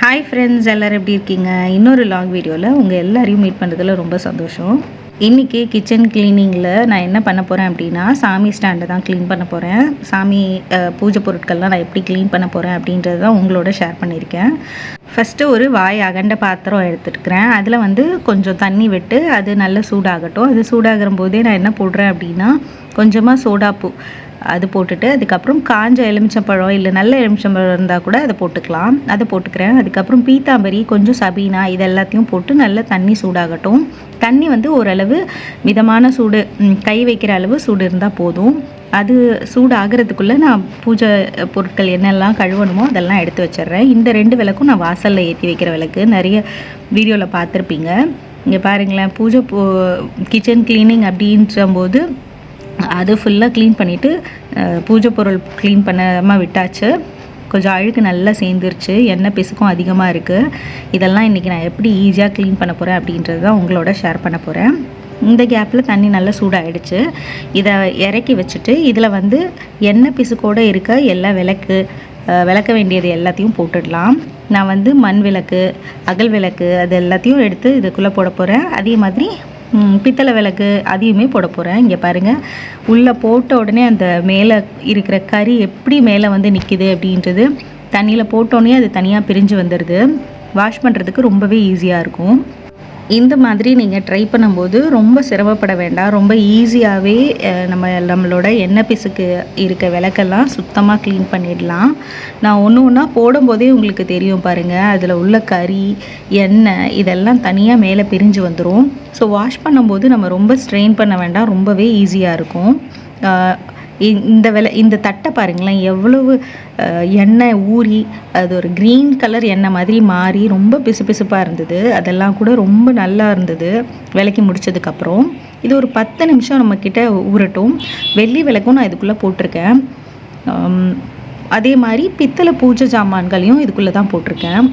Hi friends, எல்லோரும் எப்படி இருக்கீங்க? இன்னொரு லாங் வீடியோவில் உங்கள் எல்லாரையும் மீட் பண்ணுறதுல ரொம்ப சந்தோஷம். இன்றைக்கி கிச்சன் க்ளீனிங்கில் நான் என்ன பண்ண போகிறேன் அப்படின்னா, சாமி ஸ்டாண்டை தான் க்ளீன் பண்ண போகிறேன். சாமி பூஜை பொருட்கள்லாம் நான் எப்படி க்ளீன் பண்ண போகிறேன் அப்படின்றது தான் உங்களோட ஷேர் பண்ணியிருக்கேன். ஃபஸ்ட்டு ஒரு வாய் அகண்ட பாத்திரம் எடுத்துட்டுக்கிறேன். அதில் கொஞ்சம் தண்ணி விட்டு அது நல்லா சூடாகட்டும். அது சூடாகிற போதே நான் என்ன போடுறேன் அப்படின்னா, கொஞ்சமாக சோடாப்பூ அது போட்டுட்டு, அதுக்கப்புறம் காஞ்ச எலுமிச்சம்பழம் இல்லை நல்ல எலுமிச்சம்பழம் இருந்தால் கூட அதை போட்டுக்கலாம். அதை போட்டுக்கிறேன். அதுக்கப்புறம் பீத்தாம்பரி, கொஞ்சம் சபீனா, இது எல்லாத்தையும் போட்டு நல்லா தண்ணி சூடாகட்டும். தண்ணி ஓரளவு மிதமான சூடு, கை வைக்கிற அளவு சூடு இருந்தால் போதும். அது சூடு ஆகிறதுக்குள்ளே நான் பூஜை பொருட்கள் என்னெல்லாம் கழுவணுமோ அதெல்லாம் எடுத்து வச்சிட்றேன். இந்த 2 விளக்கும் நான் வாசலில் ஏற்றி வைக்கிற விளக்கு, நிறைய வீடியோவில் பார்த்துருப்பீங்க. இங்கே பாருங்களேன், கிச்சன் க்ளீனிங் அப்படின்றபோது அது ஃபுல்லாக க்ளீன் பண்ணிவிட்டு பூஜை பொருள் க்ளீன் பண்ணாமல் விட்டாச்சு. கொஞ்சம் அழுக்கு நல்லா சேர்ந்துருச்சு, எண்ணெய் பிசுக்கும் அதிகமாக இருக்குது. இதெல்லாம் இன்றைக்கி நான் எப்படி ஈஸியாக க்ளீன் பண்ண போகிறேன் அப்படின்றது தான் உங்களோட ஷேர் பண்ண போகிறேன். இந்த கேப்பில் தண்ணி நல்லா சூடாகிடுச்சு. இதை இறக்கி வச்சுட்டு இதில் எண்ணெய் பிசுக்கோடு இருக்க எல்லா விளக்க வேண்டியது எல்லாத்தையும் போட்டுடலாம். நான் மண் விளக்கு, அகல் விளக்கு அது எல்லாத்தையும் எடுத்து இதுக்குள்ளே போட போகிறேன். அதே மாதிரி பித்தளை விளக்கு அதையுமே போட போகிறேன். இங்கே பாருங்கள், உள்ளே போட்ட உடனே அந்த மேலே இருக்கிற கறி எப்படி மேலே நிற்கிது அப்படின்றது தண்ணியில் போட்டோன்னே அது தனியாக பிரிஞ்சு வந்துடுது. வாஷ் பண்ணுறதுக்கு ரொம்பவே ஈஸியாக இருக்கும். இந்த மாதிரி நீங்கள் ட்ரை பண்ணும்போது ரொம்ப சிரமப்பட வேண்டாம். ரொம்ப ஈஸியாகவே நம்மளோட எண்ணெய் பிசுக்கு இருக்க விளக்கெல்லாம் சுத்தமாக க்ளீன் பண்ணிடலாம். நான் ஒன்று ஒன்றா போடும்போதே உங்களுக்கு தெரியும் பாருங்கள், அதில் உள்ள கறி, எண்ணெய் இதெல்லாம் தனியாக மேலே பிரிஞ்சு வந்துடும். ஸோ வாஷ் பண்ணும்போது நம்ம ரொம்ப ஸ்ட்ரெயின் பண்ண வேண்டாம், ரொம்பவே ஈஸியாக இருக்கும். இந்த தட்டை பாருங்களேன், எவ்வளவு எண்ணெய் ஊறி அது ஒரு க்ரீன் கலர் எண்ணெய் மாதிரி மாறி ரொம்ப பிசுபிசுப்பாக இருந்தது. அதெல்லாம் கூட ரொம்ப நல்லா இருந்தது விளக்கி முடித்ததுக்கப்புறம். இது ஒரு 10 நிமிஷம் நம்மக்கிட்ட ஊறட்டும். வெள்ளி விளக்கும் நான் இதுக்குள்ளே போட்டிருக்கேன். அதே மாதிரி பித்தளை பூஜை ஜாமான்களையும் இதுக்குள்ளே தான் போட்டிருக்கேன்.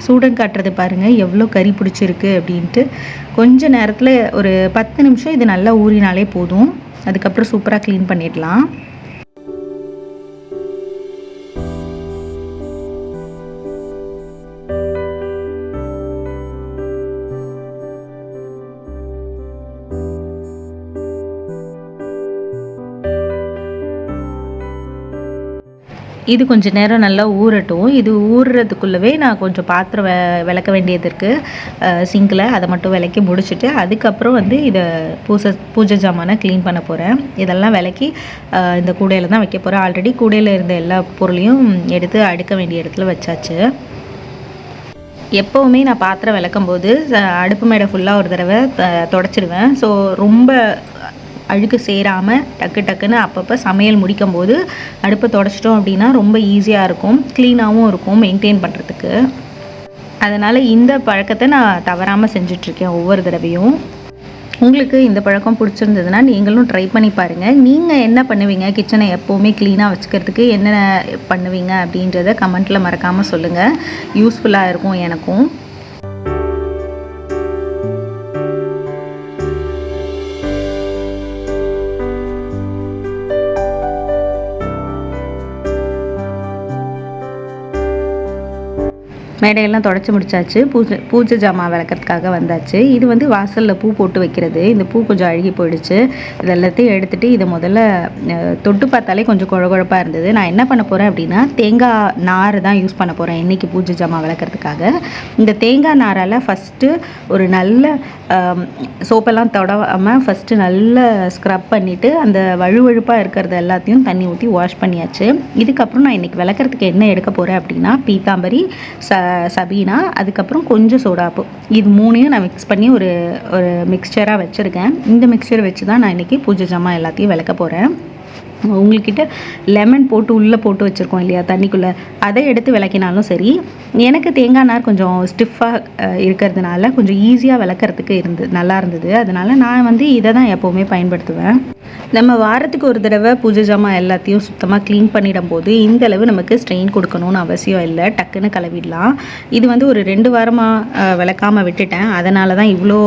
சூடன் காட்டுறது பாருங்கள், எவ்வளோ கறி பிடிச்சிருக்கு அப்படின்ட்டு. கொஞ்ச நேரத்தில் ஒரு 10 நிமிஷம் இது நல்லா ஊறினாலே போதும். அதுக்கப்புறம் சூப்பராக க்ளீன் பண்ணிடலாம். இது கொஞ்சம் நேரம் நல்லா ஊறட்டும். இது ஊறுறதுக்குள்ளவே நான் கொஞ்சம் பாத்திரம் விளக்க வேண்டியது இருக்குது சிங்கில். அதை மட்டும் விளக்கி முடிச்சுட்டு அதுக்கப்புறம் இதை பூஜை ஜாமானை க்ளீன் பண்ண போகிறேன். இதெல்லாம் விளக்கி இந்த கூடையில் தான் வைக்க போகிறேன். ஆல்ரெடி கூடையில் இருந்த எல்லா பொருளையும் எடுத்து அடுக்க வேண்டிய இடத்துல வச்சாச்சு. எப்போவுமே நான் பாத்திரம் விளக்கும் போது அடுப்பு மேடை ஃபுல்லாக ஒரு தடவை தொடச்சிடுவேன். ஸோ ரொம்ப அழுக்கு சேராமல் டக்குன்னு அப்பப்போ சமையல் முடிக்கும் போது அடுப்பை தொடச்சிட்டோம் அப்படின்னா ரொம்ப ஈஸியாக இருக்கும், க்ளீனாகவும் இருக்கும் மெயின்டைன் பண்ணுறதுக்கு. அதனால் இந்த பழக்கத்தை நான் தவறாமல் செஞ்சிட்ருக்கேன் ஒவ்வொரு தடவையும். உங்களுக்கு இந்த பழக்கம் பிடிச்சிருந்ததுன்னா நீங்களும் ட்ரை பண்ணி பாருங்கள். நீங்கள் என்ன பண்ணுவீங்க, கிச்சனை எப்போவுமே க்ளீனாக வச்சுக்கிறதுக்கு என்ன பண்ணுவீங்க அப்படின்றத கமெண்ட்டில் மறக்காமல் சொல்லுங்கள். யூஸ்ஃபுல்லாக இருக்கும் எனக்கும். மேடையெல்லாம் தொடச்சி முடிச்சாச்சு. பூஜை ஜாமான் விளக்கிறதுக்காக வந்தாச்சு. இது வாசலில் பூ போட்டு வைக்கிறது. இந்த பூ கொஞ்சம் அழுகி போயிடுச்சு. இது எல்லாத்தையும் எடுத்துகிட்டு இதை முதல்ல தொட்டு பார்த்தாலே கொஞ்சம் குழகுழப்பாக இருந்தது. நான் என்ன பண்ண போகிறேன் அப்படின்னா, தேங்காய் நார் தான் யூஸ் பண்ண போகிறேன் இன்றைக்கி பூஜை ஜாமான் விளக்கிறதுக்காக. இந்த தேங்காய் நாரால் ஃபஸ்ட்டு ஒரு நல்ல சோப்பெல்லாம் தொடாமல் ஃபஸ்ட்டு நல்லா ஸ்க்ரப் பண்ணிவிட்டு அந்த வழுவழுப்பாக இருக்கிறது எல்லாத்தையும் தண்ணி ஊற்றி வாஷ் பண்ணியாச்சு. இதுக்கப்புறம் நான் இன்றைக்கி விளக்கிறதுக்கு என்ன எடுக்க போகிறேன் அப்படின்னா, பீத்தாம்பரி, சபீனா, அதுக்கப்புறம் கொஞ்சம் சோடாப்பு, இது 3ஐயும் நான் மிக்ஸ் பண்ணி ஒரு மிக்சராக வச்சுருக்கேன். இந்த மிக்சரை வச்சு தான் நான் இன்றைக்கி பூஜை ஜாமான் எல்லாத்தையும் விளக்க போகிறேன். உங்கள்கிட்ட லெமன் போட்டு உள்ளே போட்டு வச்சுருக்கோம் இல்லையா தண்ணிக்குள்ளே, அதை எடுத்து விளக்கினாலும் சரி. எனக்கு தேங்காய் நார் கொஞ்சம் ஸ்டிஃபாக இருக்கிறதுனால கொஞ்சம் ஈஸியாக விளக்கிறதுக்கு நல்லா இருந்தது. அதனால் நான் இதை தான் எப்போவுமே பயன்படுத்துவேன். நம்ம வாரத்துக்கு ஒரு தடவை பூஜை ஜாமான் எல்லாத்தையும் சுத்தமாக க்ளீன் பண்ணிடும் போது இந்த அளவு நமக்கு ஸ்ட்ரெயின் கொடுக்கணும்னு அவசியம் இல்லை, டக்குன்னு கழுவிடலாம். இது ஒரு 2 வாரமாக விளக்காமல் விட்டுட்டேன். அதனால தான் இவ்வளோ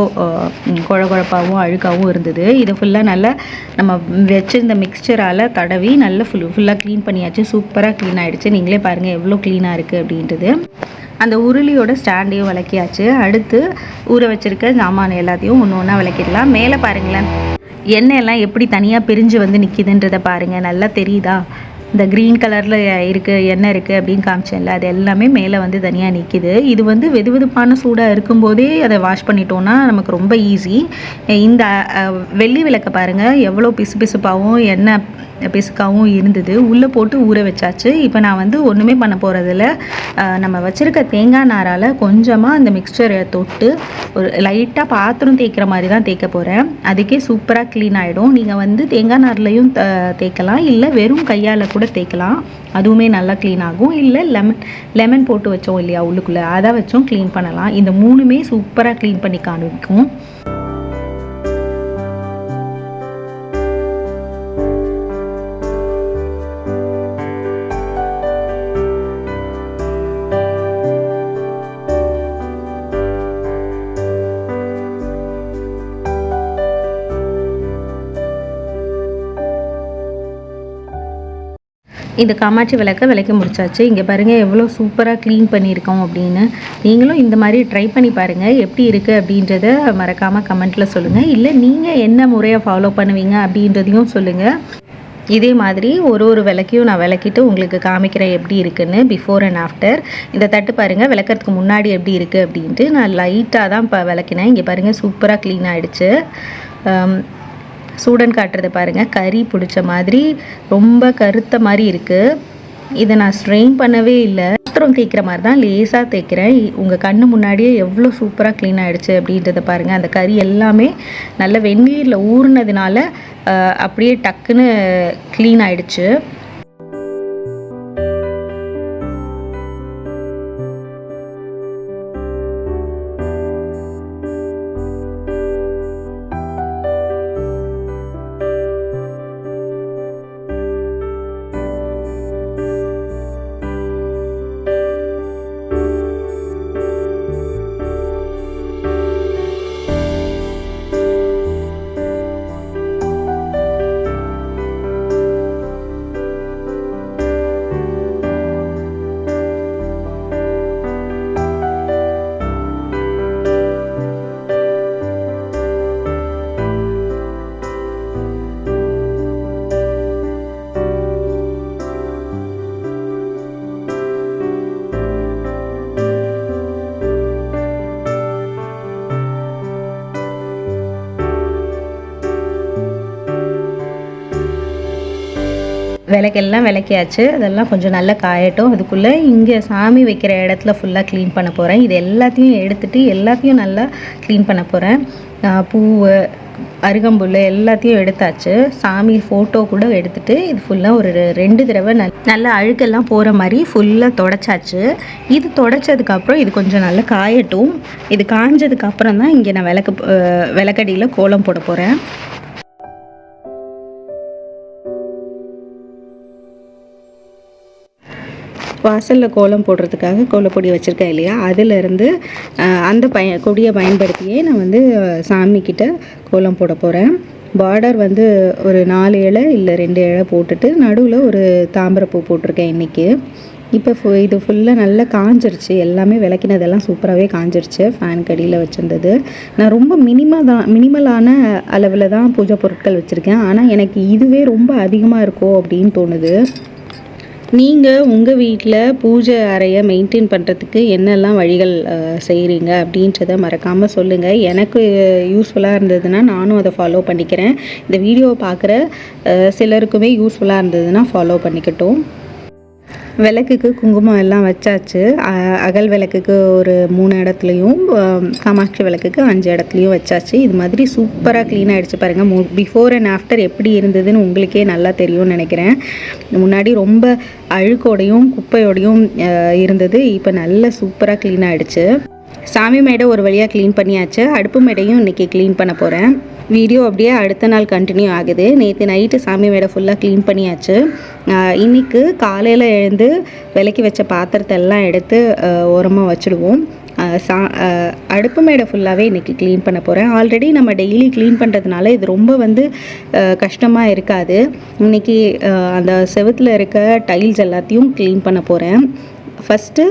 குழகுழப்பாகவும் அழுக்காகவும் இருந்தது. இது ஃபுல்லாக நல்லா நம்ம வச்சுருந்த மிக்சரால் தடவி நல்லா ஃபுல்லாக க்ளீன் பண்ணியாச்சு. சூப்பராக க்ளீன் ஆகிடுச்சு. நீங்களே பாருங்கள் எவ்வளோ க்ளீனாக இருக்குது அப்படின்றது. அந்த உருளியோட ஸ்டாண்டையும் விளக்கியாச்சு. அடுத்து ஊற வச்சுருக்க ஜாமான் எல்லாத்தையும் ஒன்று ஒன்றா விளக்கிடலாம். மேலே பாருங்களேன், எண்ணெய் எல்லாம் எப்படி தனியாக பிரிஞ்சு வந்து நிற்கிதுன்றதை பாருங்கள். நல்லா தெரியுதா? இந்த க்ரீன் கலரில் இருக்குது எண்ணெய் இருக்குது அப்படின்னு காமிச்சேன்ல, அது எல்லாமே மேலே வந்து தனியாக நிற்கிது. இது வந்து வெதுவெதுப்பான சூடாக இருக்கும்போதே அதை வாஷ் பண்ணிட்டோன்னா நமக்கு ரொம்ப ஈஸி. இந்த வெள்ளி விளக்கை பாருங்கள், எவ்வளோ பிசு பிசுப்பாகவும் எண்ணெய் பிசுக்காகவும் இருந்தது. உள்ளே போட்டு ஊற வச்சாச்சு. இப்போ நான் வந்து ஒன்றுமே பண்ண போகிறதில்ல. நம்ம வச்சுருக்க தேங்காய் நாரால் கொஞ்சமாக அந்த மிக்சரை தொட்டு ஒரு லைட்டாக பாத்திரம் தேய்க்கிற மாதிரி தான் தேய்க்க போகிறேன். அதுக்கே சூப்பராக க்ளீன் ஆகிடும். நீங்கள் வந்து தேங்காய் நார்லையும் தேய்க்கலாம், இல்லை வெறும் கையால் கூட தேய்க்கலாம், அதுவுமே நல்லா க்ளீன் ஆகும். இல்லை லெமன் போட்டு வச்சோம் இல்லையா உள்ளுக்குள்ளே, அதை வச்சும் க்ளீன் பண்ணலாம். இந்த மூணுமே சூப்பராக க்ளீன் பண்ணி காமிக்கும். இந்த காமாட்சி விளக்கை விளக்கி முடிச்சாச்சு. இங்கே பாருங்கள் எவ்வளோ சூப்பராக க்ளீன் பண்ணியிருக்கோம் அப்படின்னு. நீங்களும் இந்த மாதிரி ட்ரை பண்ணி பாருங்கள், எப்படி இருக்குது அப்படின்றத மறக்காமல் கமெண்ட்டில் சொல்லுங்கள். இல்லை நீங்கள் என்ன முறையை ஃபாலோ பண்ணுவீங்க அப்படின்றதையும் சொல்லுங்கள். இதே மாதிரி ஒரு விளக்கையும் நான் விளக்கிட்டு உங்களுக்கு காமிக்கிறேன் எப்படி இருக்குன்னு, பிஃபோர் அண்ட் ஆஃப்டர். இந்த தட்டு பாருங்கள், விளக்கிறதுக்கு முன்னாடி எப்படி இருக்குது அப்படின்ட்டு நான் லைட்டாக தான் இப்போ விளக்கினேன். இங்கே பாருங்கள் சூப்பராக க்ளீன் ஆகிடுச்சு. சூடன் காட்டுறது பாருங்கள், கறி பிடிச்ச மாதிரி ரொம்ப கருத்த மாதிரி இருக்குது. இதை நான் ஸ்ட்ரெயின் பண்ணவே இல்லை, பாத்திரம் தேய்க்கிற மாதிரி தான் லேசாக தேய்க்கிறேன். உங்கள் கண்ணு முன்னாடியே எவ்வளோ சூப்பராக க்ளீன் ஆகிடுச்சு அப்படின்றத பாருங்கள். அந்த கறி எல்லாமே நல்ல வெந்நீரில் ஊறினதுனால அப்படியே டக்குன்னு க்ளீன் ஆகிடுச்சு. விளக்கெல்லாம் விளக்கியாச்சு. அதெல்லாம் கொஞ்சம் நல்லா காயட்டும். அதுக்குள்ளே இங்கே சாமி வைக்கிற இடத்துல ஃபுல்லாக க்ளீன் பண்ண போகிறேன். இது எல்லாத்தையும் எடுத்துகிட்டு எல்லாத்தையும் நல்லா க்ளீன் பண்ண போகிறேன். பூ, அருகம்புல் எல்லாத்தையும் எடுத்தாச்சு. சாமி ஃபோட்டோ கூட எடுத்துகிட்டு இது ஃபுல்லாக ஒரு 2 தடவை நல்லா அழுக்கெல்லாம் போகிற மாதிரி ஃபுல்லாக தொடச்சாச்சு. இது தொடச்சதுக்கப்புறம் இது கொஞ்சம் நல்லா காயட்டும். இது காஞ்சதுக்கப்புறம் தான் இங்கே நான் விளக்கடியில் கோலம் போட போகிறேன். வாசலில் கோலம் போடுறதுக்காக கோலப்பொடி வச்சுருக்கேன் இல்லையா, அதிலேருந்து அந்த கொடியை பயன்படுத்தியே நான் வந்து சாமிக்கிட்ட கோலம் போட போகிறேன். பார்டர் வந்து ஒரு 4 இலை இல்லை 2 இலை போட்டுட்டு நடுவில் ஒரு தாமரைப்பூ போட்டிருக்கேன் இன்றைக்கி. இப்போ இது ஃபுல்லாக நல்லா காஞ்சிருச்சு. எல்லாமே விளக்கினதெல்லாம் சூப்பராகவே காஞ்சிருச்சு. ஃபேன் கடியில் வச்சுருந்தது. நான் ரொம்ப மினிமலான அளவில் தான் பூஜை பொருட்கள் வச்சுருக்கேன். ஆனால் எனக்கு இதுவே ரொம்ப அதிகமாக இருக்கோ அப்படின்னு தோணுது. நீங்கள் உங்கள் வீட்டில் பூஜை அறையை மெயின்டைன் பண்ணுறதுக்கு என்னெல்லாம் வழிகள் செய்கிறீங்க அப்படின்றத மறக்காமல் சொல்லுங்கள். எனக்கு யூஸ்ஃபுல்லாக இருந்ததுன்னா நானும் அதை ஃபாலோ பண்ணிக்கிறேன். இந்த வீடியோவை பார்க்குற சிலருக்குமே யூஸ்ஃபுல்லாக இருந்ததுன்னா ஃபாலோ பண்ணிக்கட்டும். விளக்குக்கு குங்குமம் எல்லாம் வச்சாச்சு. அகல் விளக்குக்கு ஒரு 3 இடத்துலையும், காமாட்சி விளக்குக்கு 5 இடத்துலையும் வச்சாச்சு. இது மாதிரி சூப்பராக க்ளீன் ஆகிடுச்சு பாருங்கள். பிஃபோர் அண்ட் ஆஃப்டர் எப்படி இருந்ததுன்னு உங்களுக்கே நல்லா தெரியும்னு நினைக்கிறேன். முன்னாடி ரொம்ப அழுக்கோடையும் குப்பையோடையும் இருந்தது. இப்போ நல்ல சூப்பராக க்ளீன் ஆகிடுச்சு. சாமி மேடை ஒரு வழியாக க்ளீன் பண்ணியாச்சு. அடுப்பு மேடையும் இன்றைக்கி க்ளீன் பண்ண போகிறேன். வீடியோ அப்படியே அடுத்த நாள் கண்டினியூ ஆகுது. நேற்று நைட்டு சாமி மேடை ஃபுல்லாக க்ளீன் பண்ணியாச்சு. இன்றைக்கி காலையில் எழுந்து விளக்கி வச்ச பாத்திரத்தை எல்லாம் எடுத்து ஓரமாக வச்சுடுவோம். அடுப்பு மேடை ஃபுல்லாகவே இன்றைக்கி க்ளீன் பண்ண போகிறேன். ஆல்ரெடி நம்ம டெய்லி க்ளீன் பண்ணுறதுனால இது ரொம்ப வந்து கஷ்டமாக இருக்காது. இன்றைக்கி அந்த செவுத்தில் இருக்க டைல்ஸ் எல்லாத்தையும் க்ளீன் பண்ண போகிறேன். ஃபஸ்ட்டு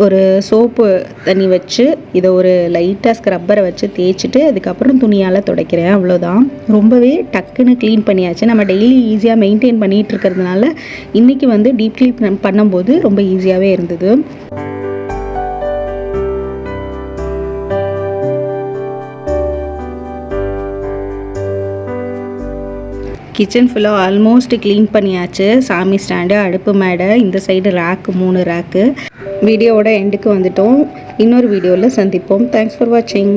ஒரு சோப்பு தண்ணி வச்சு இதை ஒரு லைட்டாக ஸ்க்ரப்பரை வச்சு தேய்ச்சிட்டு அதுக்கப்புறம் துணியால் துடைக்கிறேன். அவ்வளோதான். ரொம்பவே டக்குன்னு க்ளீன் பண்ணியாச்சு. நம்ம டெய்லி ஈஸியாக மெயின்டைன் பண்ணிகிட்டு இருக்கிறதுனால இன்றைக்கி வந்து டீப் க்ளீன் பண்ணும்போது ரொம்ப ஈஸியாகவே இருந்தது. கிச்சன் ஃபுல்லாக ஆல்மோஸ்ட் க்ளீன் பண்ணியாச்சு. சாமி ஸ்டாண்டு, அடுப்பு மேடை, இந்த சைடு ரேக்கு, 3 ரேக்கு. வீடியோவோட எண்டுக்கு வந்துட்டோம். இன்னொரு வீடியோவில் சந்திப்போம். தேங்க்ஸ் ஃபார் வாட்சிங்.